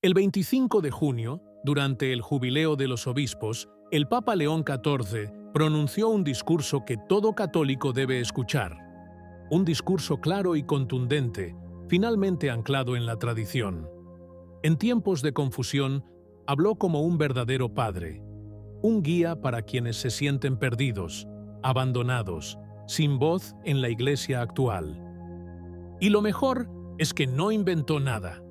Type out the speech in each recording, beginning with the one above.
El 25 de junio, durante el Jubileo de los Obispos, el Papa León XIV pronunció un discurso que todo católico debe escuchar. Un discurso claro y contundente, finalmente anclado en la tradición. En tiempos de confusión, habló como un verdadero padre, un guía para quienes se sienten perdidos, abandonados, sin voz en la Iglesia actual. Y lo mejor es que no inventó nada.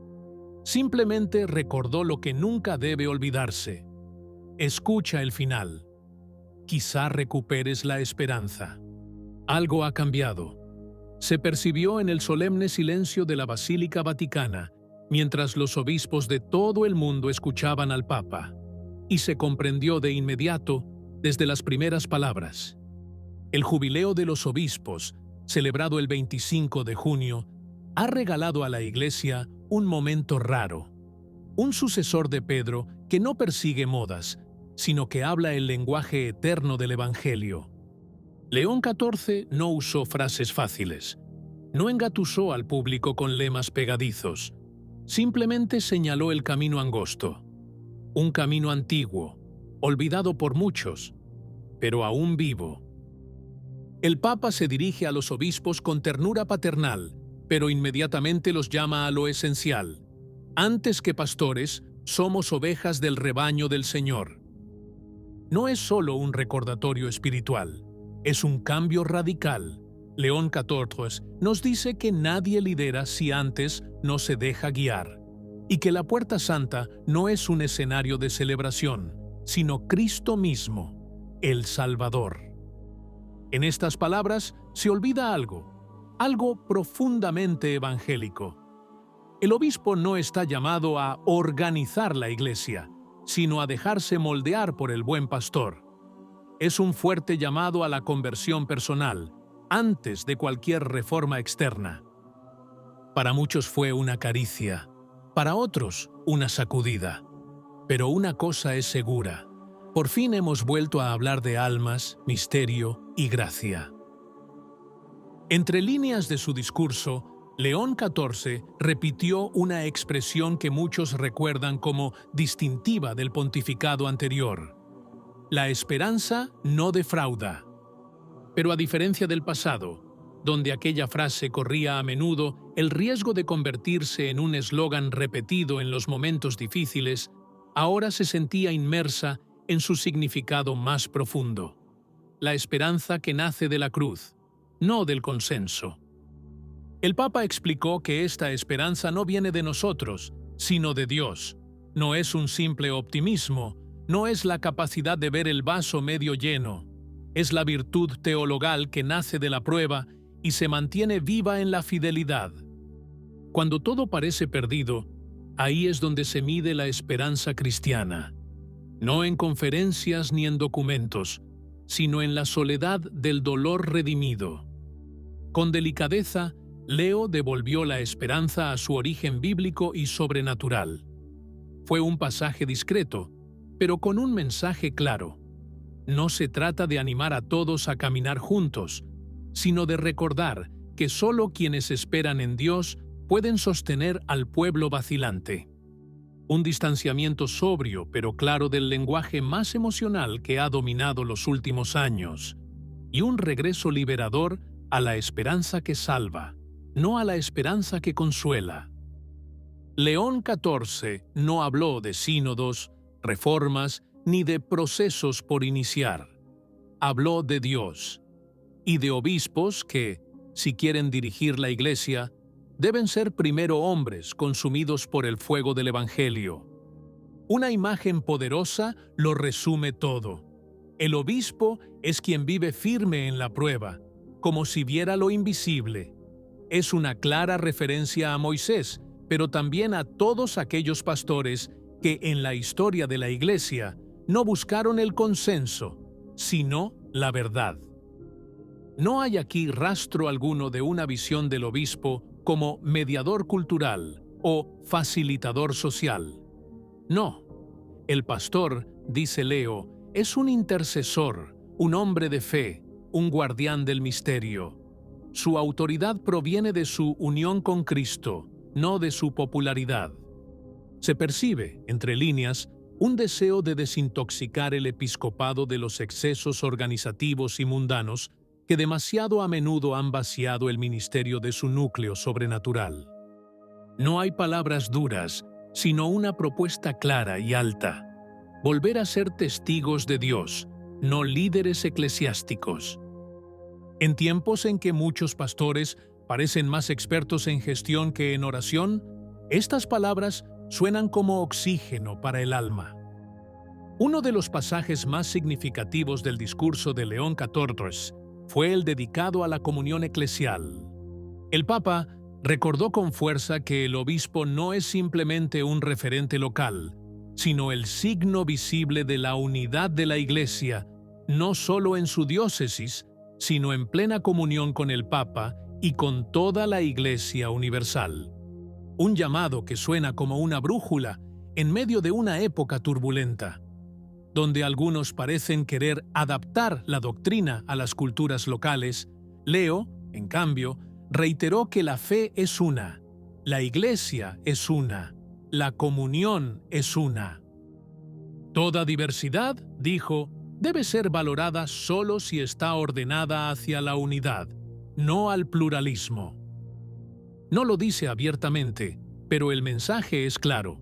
Simplemente recordó lo que nunca debe olvidarse. Escucha el final. Quizá recuperes la esperanza. Algo ha cambiado. Se percibió en el solemne silencio de la Basílica Vaticana, mientras los obispos de todo el mundo escuchaban al Papa, y se comprendió de inmediato desde las primeras palabras. El Jubileo de los Obispos, celebrado el 25 de junio, ha regalado a la Iglesia un momento raro. Un sucesor de Pedro que no persigue modas, sino que habla el lenguaje eterno del Evangelio. León XIV no usó frases fáciles, no engatusó al público con lemas pegadizos, simplemente señaló el camino angosto, un camino antiguo, olvidado por muchos, pero aún vivo. El Papa se dirige a los obispos con ternura paternal, pero inmediatamente los llama a lo esencial. Antes que pastores, somos ovejas del rebaño del Señor. No es solo un recordatorio espiritual, es un cambio radical. León XIV nos dice que nadie lidera si antes no se deja guiar, y que la Puerta Santa no es un escenario de celebración, sino Cristo mismo, el Salvador. En estas palabras se olvida algo profundamente evangélico. El obispo no está llamado a organizar la Iglesia, sino a dejarse moldear por el buen pastor. Es un fuerte llamado a la conversión personal, antes de cualquier reforma externa. Para muchos fue una caricia, para otros una sacudida. Pero una cosa es segura: por fin hemos vuelto a hablar de almas, misterio y gracia. Entre líneas de su discurso, León XIV repitió una expresión que muchos recuerdan como distintiva del pontificado anterior. La esperanza no defrauda. Pero a diferencia del pasado, donde aquella frase corría a menudo el riesgo de convertirse en un eslogan repetido en los momentos difíciles, ahora se sentía inmersa en su significado más profundo. La esperanza que nace de la cruz, no del consenso. El Papa explicó que esta esperanza no viene de nosotros, sino de Dios. No es un simple optimismo, no es la capacidad de ver el vaso medio lleno. Es la virtud teologal que nace de la prueba y se mantiene viva en la fidelidad. Cuando todo parece perdido, ahí es donde se mide la esperanza cristiana. No en conferencias ni en documentos, sino en la soledad del dolor redimido. Con delicadeza, Leo devolvió la esperanza a su origen bíblico y sobrenatural. Fue un pasaje discreto, pero con un mensaje claro. No se trata de animar a todos a caminar juntos, sino de recordar que solo quienes esperan en Dios pueden sostener al pueblo vacilante. Un distanciamiento sobrio pero claro del lenguaje más emocional que ha dominado los últimos años, y un regreso liberador a la esperanza que salva, no a la esperanza que consuela. León XIV no habló de sínodos, reformas, ni de procesos por iniciar. Habló de Dios y de obispos que, si quieren dirigir la Iglesia, deben ser primero hombres consumidos por el fuego del Evangelio. Una imagen poderosa lo resume todo. El obispo es quien vive firme en la prueba, como si viera lo invisible. Es una clara referencia a Moisés, pero también a todos aquellos pastores que en la historia de la Iglesia no buscaron el consenso, sino la verdad. No hay aquí rastro alguno de una visión del obispo como mediador cultural o facilitador social. No, el pastor, dice Leo, es un intercesor, un hombre de fe, un guardián del misterio. Su autoridad proviene de su unión con Cristo, no de su popularidad. Se percibe, entre líneas, un deseo de desintoxicar el episcopado de los excesos organizativos y mundanos que demasiado a menudo han vaciado el ministerio de su núcleo sobrenatural. No hay palabras duras, sino una propuesta clara y alta: volver a ser testigos de Dios, no líderes eclesiásticos. En tiempos en que muchos pastores parecen más expertos en gestión que en oración, estas palabras suenan como oxígeno para el alma. Uno de los pasajes más significativos del discurso de León XIV fue el dedicado a la comunión eclesial. El Papa recordó con fuerza que el obispo no es simplemente un referente local, sino el signo visible de la unidad de la Iglesia, no solo en su diócesis, sino en plena comunión con el Papa y con toda la Iglesia universal. Un llamado que suena como una brújula en medio de una época turbulenta, donde algunos parecen querer adaptar la doctrina a las culturas locales. Leo, en cambio, reiteró que la fe es una, la Iglesia es una, la comunión es una. Toda diversidad, dijo, debe ser valorada solo si está ordenada hacia la unidad, no al pluralismo. No lo dice abiertamente, pero el mensaje es claro: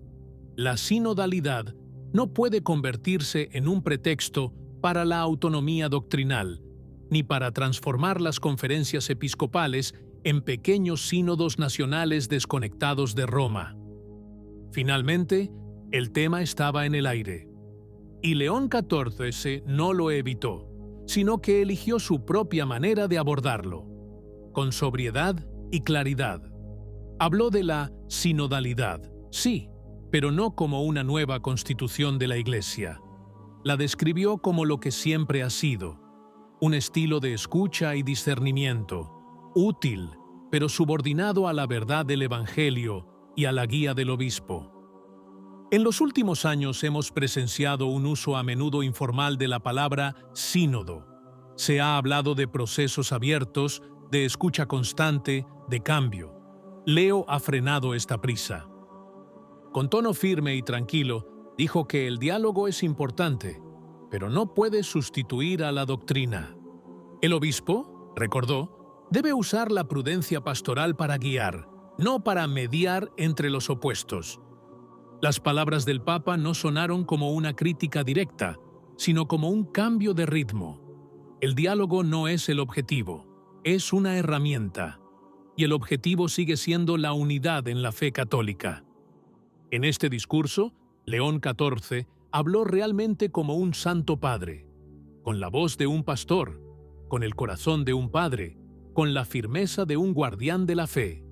la sinodalidad no puede convertirse en un pretexto para la autonomía doctrinal, ni para transformar las conferencias episcopales en pequeños sínodos nacionales desconectados de Roma. Finalmente, el tema estaba en el aire. Y León XIV no lo evitó, sino que eligió su propia manera de abordarlo, con sobriedad y claridad. Habló de la sinodalidad, sí, pero no como una nueva constitución de la Iglesia. La describió como lo que siempre ha sido: un estilo de escucha y discernimiento, útil, pero subordinado a la verdad del Evangelio y a la guía del obispo. En los últimos años hemos presenciado un uso a menudo informal de la palabra sínodo. Se ha hablado de procesos abiertos, de escucha constante, de cambio. Leo ha frenado esta prisa. Con tono firme y tranquilo, dijo que el diálogo es importante, pero no puede sustituir a la doctrina. El obispo, recordó, debe usar la prudencia pastoral para guiar, no para mediar entre los opuestos. Las palabras del Papa no sonaron como una crítica directa, sino como un cambio de ritmo. El diálogo no es el objetivo, es una herramienta, y el objetivo sigue siendo la unidad en la fe católica. En este discurso, León XIV habló realmente como un santo padre, con la voz de un pastor, con el corazón de un padre, con la firmeza de un guardián de la fe.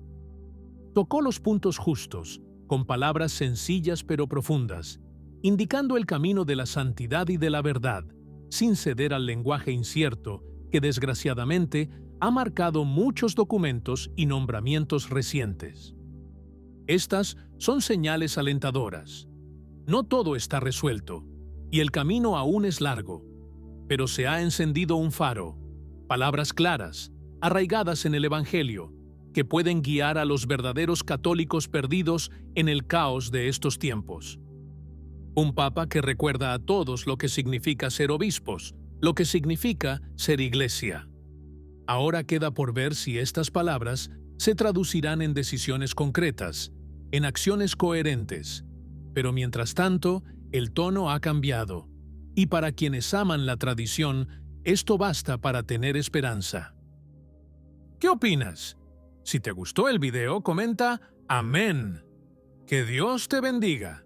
Tocó los puntos justos, con palabras sencillas pero profundas, indicando el camino de la santidad y de la verdad, sin ceder al lenguaje incierto que desgraciadamente ha marcado muchos documentos y nombramientos recientes. Estas son señales alentadoras. No todo está resuelto, y el camino aún es largo, pero se ha encendido un faro, palabras claras, arraigadas en el Evangelio, que pueden guiar a los verdaderos católicos perdidos en el caos de estos tiempos. Un papa que recuerda a todos lo que significa ser obispos, lo que significa ser Iglesia. Ahora queda por ver si estas palabras se traducirán en decisiones concretas, en acciones coherentes, pero mientras tanto, el tono ha cambiado, y para quienes aman la tradición, esto basta para tener esperanza. ¿Qué opinas? Si te gustó el video, comenta Amén. Que Dios te bendiga.